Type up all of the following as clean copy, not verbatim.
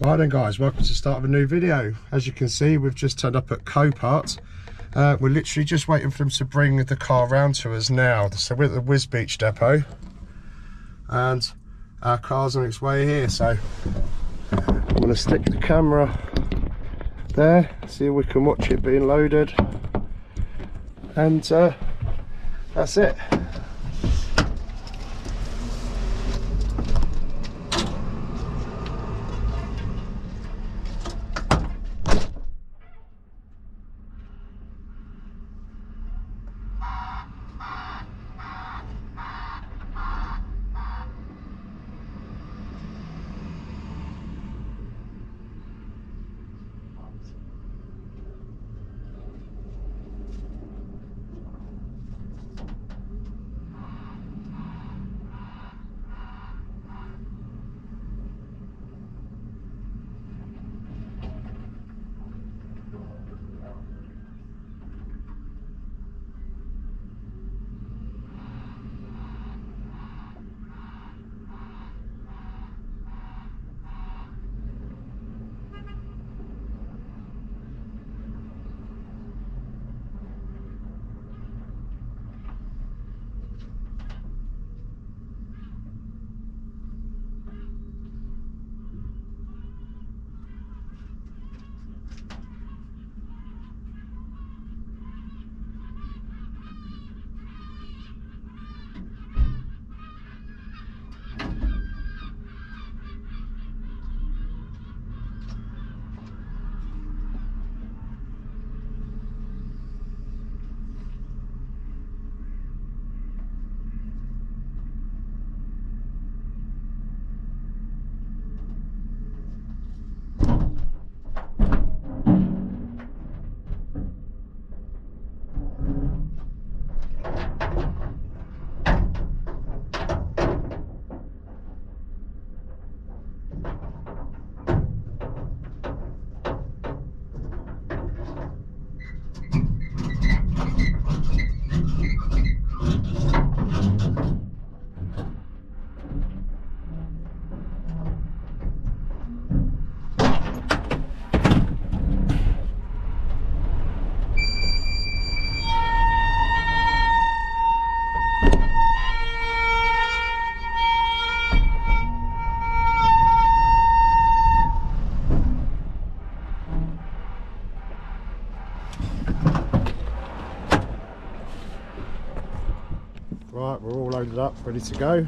Right then guys, welcome to the start of a new video. As you can see, we've just turned up at Copart. We're literally just waiting for them to bring the car round to us now. So we're at the Whiz Beach depot and our car's on its way here. So I'm going to stick the camera there, see if we can watch it being loaded, and that's it. Right, we're all loaded up, ready to go.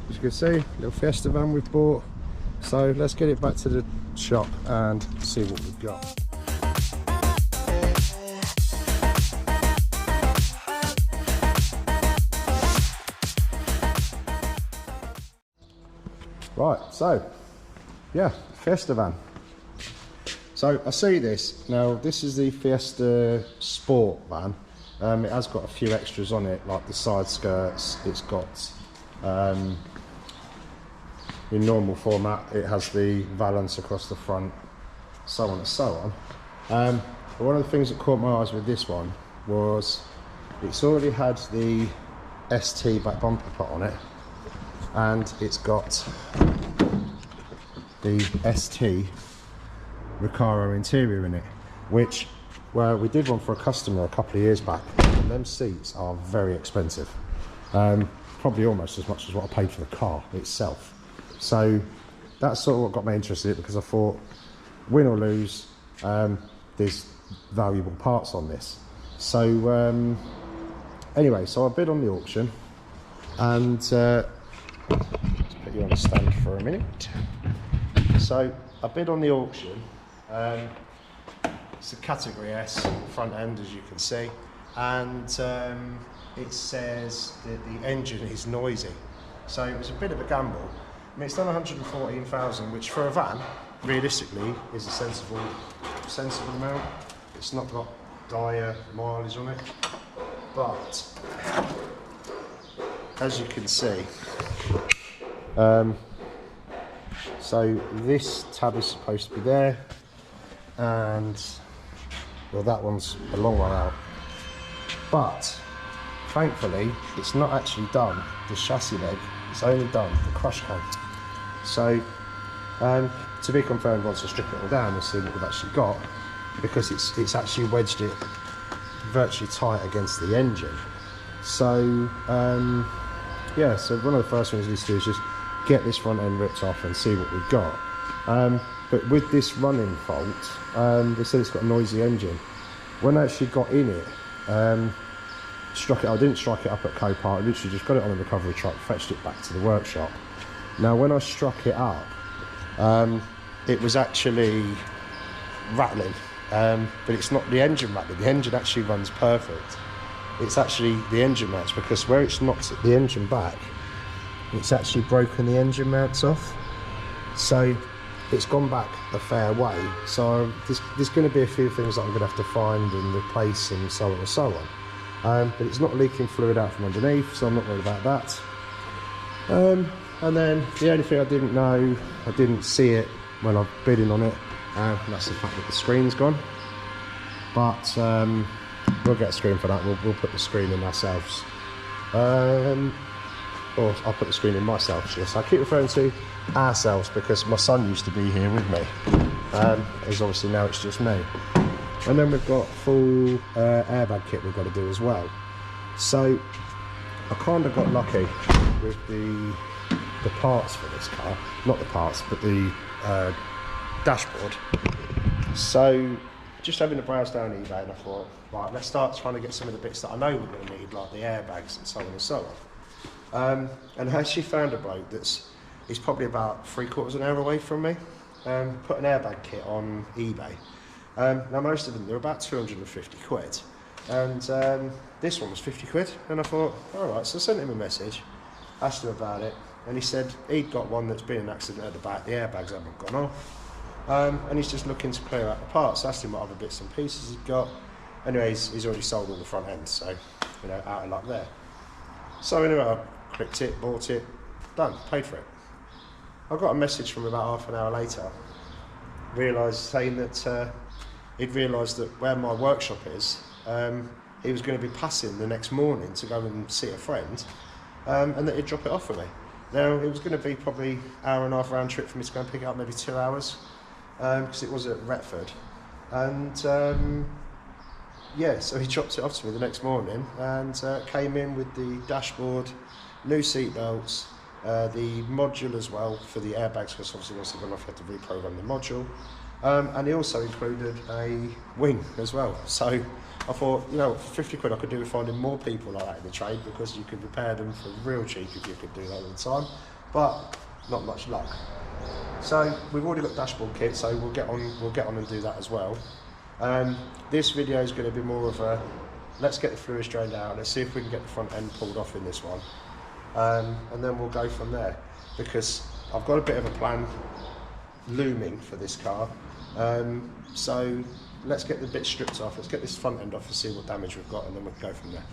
As you can see, little Fiesta van we've bought. So let's get it back to the shop and see what we've got. Right, so yeah, Fiesta van. So I see this now. This is the Fiesta Sport van. It has got a few extras on it, like the side skirts. It's got in normal format. It has the valance across the front, so on and so on. But one of the things that caught my eyes with this one was it's already had the ST back bumper put on it, and it's got the ST Recaro interior in it, which, well, we did one for a customer a couple of years back, and them seats are very expensive, probably almost as much as what I paid for the car itself. So that's sort of what got me interested in it, because I thought, win or lose, there's valuable parts on this. So anyway, so I bid on the auction, and let's put you on the stand for a minute. So I bid on the auction. It's a category S front end, as you can see, and it says that the engine is noisy, so it was a bit of a gamble. I mean, it's done 114,000, which for a van realistically is a sensible amount. It's not got dire mileage on it, but as you can see, so this tab is supposed to be there, and well, that one's a long one out, but thankfully it's not actually done the chassis leg, it's only done the crush coat. So To be confirmed once I strip it all down and see what we've actually got, because it's actually wedged it virtually tight against the engine. So yeah, so one of the first things we need to do is just get this front end ripped off and see what we've got. But with this running fault, they said it's got a noisy engine. When I actually got in it, struck it, I didn't strike it up at Copart, I literally just got it on a recovery truck, fetched it back to the workshop. Now when I struck it up, it was actually rattling, but it's not the engine rattling, the engine actually runs perfect. It's actually the engine mounts, because where it's knocked the engine back, it's actually broken the engine mounts off. So it's gone back a fair way. So there's going to be a few things that I'm going to have to find and replace and so on and so on. But it's not leaking fluid out from underneath, so I'm not worried about that. And then the only thing I didn't know, I didn't see it when I'm bidding on it, and that's the fact that the screen's gone. But we'll get a screen for that. We'll put the screen in ourselves. Or I'll put the screen in myself. Yes, I keep referring to ourselves because my son used to be here with me. As obviously now it's just me. And then we've got full airbag kit we've got to do as well. So I kind of got lucky with the parts for this car. Not the parts, but the dashboard. So just having a browse down eBay, and I thought, right, let's start trying to get some of the bits that I know we're going to need, like the airbags and so on and so on. And I actually found a bloke he's probably about 3/4 an hour away from me. Put an airbag kit on eBay. Now most of them, they're about 250 quid. And this one was 50 quid. And I thought, all right, so I sent him a message, asked him about it. And he said he'd got one that's been an accident at the back, the airbags haven't gone off. And he's just looking to clear out the parts. I asked him what other bits and pieces he'd got. Anyway, he's already sold all the front ends, so, you know, out of luck there. So anyway, I clicked it, bought it, done, paid for it. I got a message from about half an hour later, saying that he'd realised that where my workshop is, he was going to be passing the next morning to go and see a friend, and that he'd drop it off for me. Now, it was going to be probably an hour and a half round trip for me to go and pick it up, maybe 2 hours, because it was at Retford. And yeah, so he dropped it off to me the next morning and came in with the dashboard, new seat belts, the module as well for the airbags, because obviously once they've gone off you have to reprogram the module. And he also included a wing as well. So I thought, you know, for 50 quid I could do with finding more people like that in the trade, because you could repair them for real cheap if you could do that all the time, but not much luck. So we've already got dashboard kit, so we'll get on and do that as well. This video is going to be more of a, let's get the fluids drained out, let's see if we can get the front end pulled off in this one, and then we'll go from there, because I've got a bit of a plan looming for this car. So let's get the bits stripped off, let's get this front end off and see what damage we've got, and then we can go from there.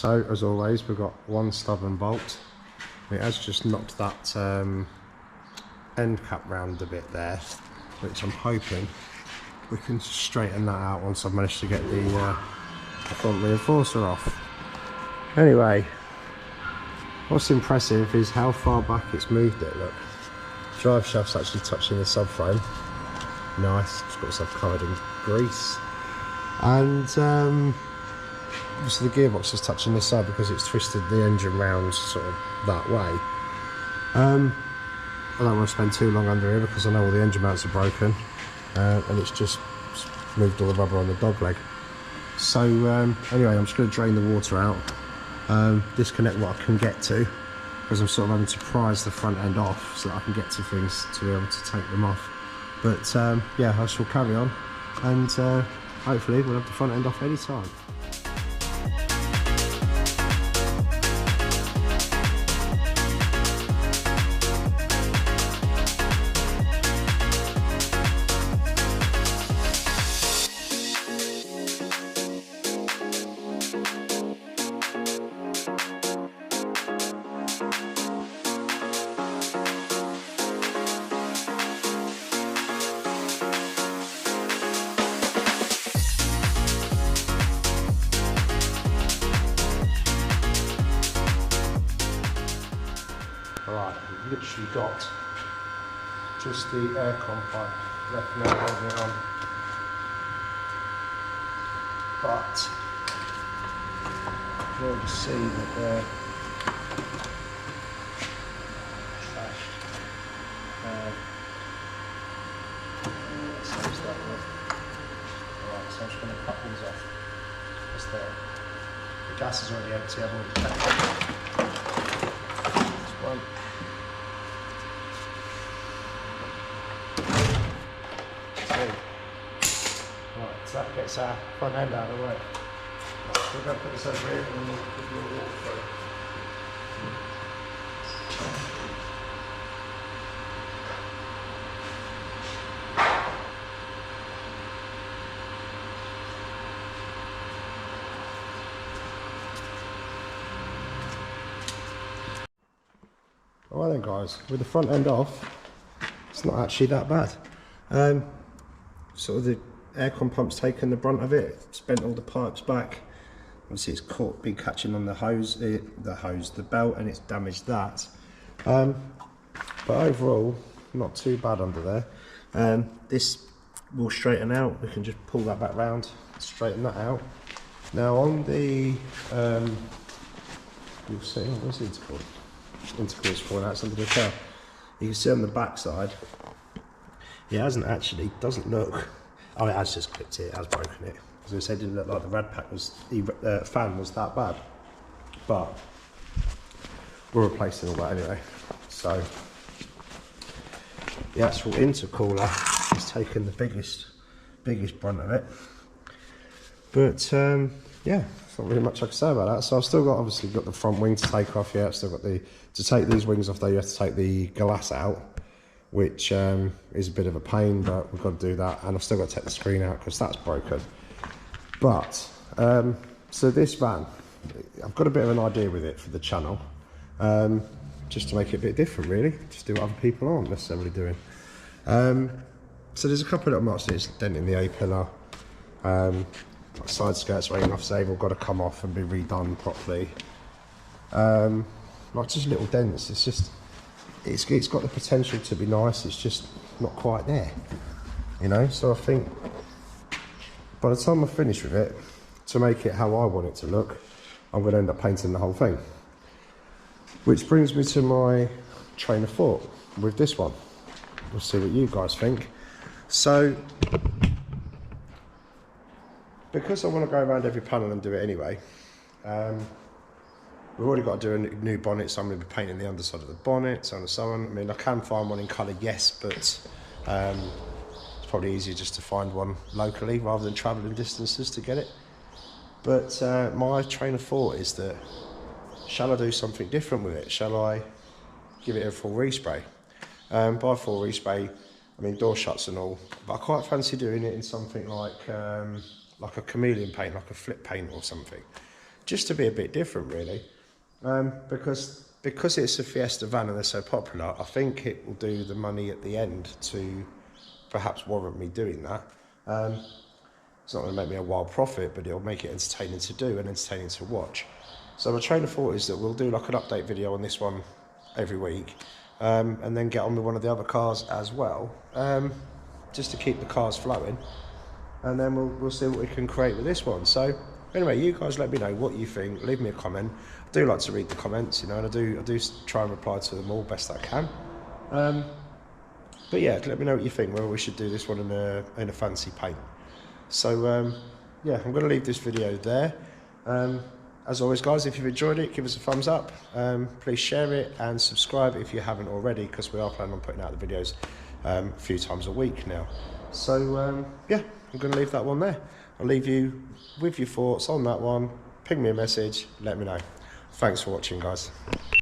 So as always, we've got one stubborn bolt. It has just knocked that end cap round a bit there, which I'm hoping we can straighten that out once I've managed to get the front reinforcer off. Anyway, what's impressive is how far back it's moved it. Look, drive shaft's actually touching the subframe. Nice, it's got itself covered in grease. And obviously the gearbox is touching this side because it's twisted the engine round sort of that way. I don't want to spend too long under here because I know all the engine mounts are broken, and it's just moved all the rubber on the dog leg. So anyway, I'm just going to drain the water out, disconnect what I can get to, because I'm sort of having to prise the front end off so that I can get to things to be able to take them off. But yeah, I shall carry on, and hopefully we'll have the front end off any time. Alright, we've literally got just the aircon pipe left now holding it on. But you can already see that they're trashed. Alright, so I'm just going to cut these off. Just there. The gas is already empty, I've already checked it. One. Right, so that gets our front end out of the way. We're going to put this over here and we'll give you a walk through. Alright then guys, with the front end off, it's not actually that bad. Sort of the aircon pump's taken the brunt of it, it's bent all the pipes back. Obviously it's been catching on the hose, the belt, and it's damaged that. But overall, not too bad under there. This will straighten out, we can just pull that back round, straighten that out. Now on the, you'll see, what's the interval? Interval is falling out under the car. You can see on the back side, it hasn't actually, doesn't look, oh it has just clipped it, it has broken it. As I said, it didn't look like the rad pack was, the fan was that bad. But we're replacing all that anyway. So the actual intercooler has taken the biggest brunt of it. But yeah, there's not really much I can say about that. So I've still got, obviously got the front wing to take off here. I've still got to take these wings off though, you have to take the glass out, which is a bit of a pain, but we've got to do that. And I've still got to take the screen out because that's broken. But, so this van, I've got a bit of an idea with it for the channel, just to make it a bit different really, just do what other people aren't necessarily doing. So there's a couple of little marks, it's denting the A-pillar, like side skirts where enough they've all got to come off and be redone properly. Like just little dents, it's just, it's got the potential to be nice, it's just not quite there, you know. So I think by the time I finish with it, to make it how I want it to look, I'm going to end up painting the whole thing. Which brings me to my train of thought with this one. We'll see what you guys think. So, because I want to go around every panel and do it anyway, we've already got to do a new bonnet, so I'm going to be painting the underside of the bonnet, so on and so on. I mean, I can find one in colour, yes, but it's probably easier just to find one locally rather than travelling distances to get it. But my train of thought is that, shall I do something different with it? Shall I give it a full respray? By full respray, I mean door shuts and all, but I quite fancy doing it in something like a chameleon paint, like a flip paint or something, just to be a bit different really. Because it's a Fiesta van and they're so popular, I think it will do the money at the end to perhaps warrant me doing that. It's not going to make me a wild profit, but it'll make it entertaining to do and entertaining to watch. So my train of thought is that we'll do like an update video on this one every week, and then get on with one of the other cars as well, just to keep the cars flowing, and then we'll see what we can create with this one. So Anyway, you guys let me know what you think. Leave me a comment. I do like to read the comments, you know, and I do try and reply to them all best I can. But yeah, let me know what you think, whether we should do this one in a fancy paint. So yeah, I'm going to leave this video there. As always, guys, if you've enjoyed it, give us a thumbs up. Please share it and subscribe if you haven't already, because we are planning on putting out the videos a few times a week now. So yeah, I'm going to leave that one there. I'll leave you with your thoughts on that one. Ping me a message, let me know. Thanks for watching, guys.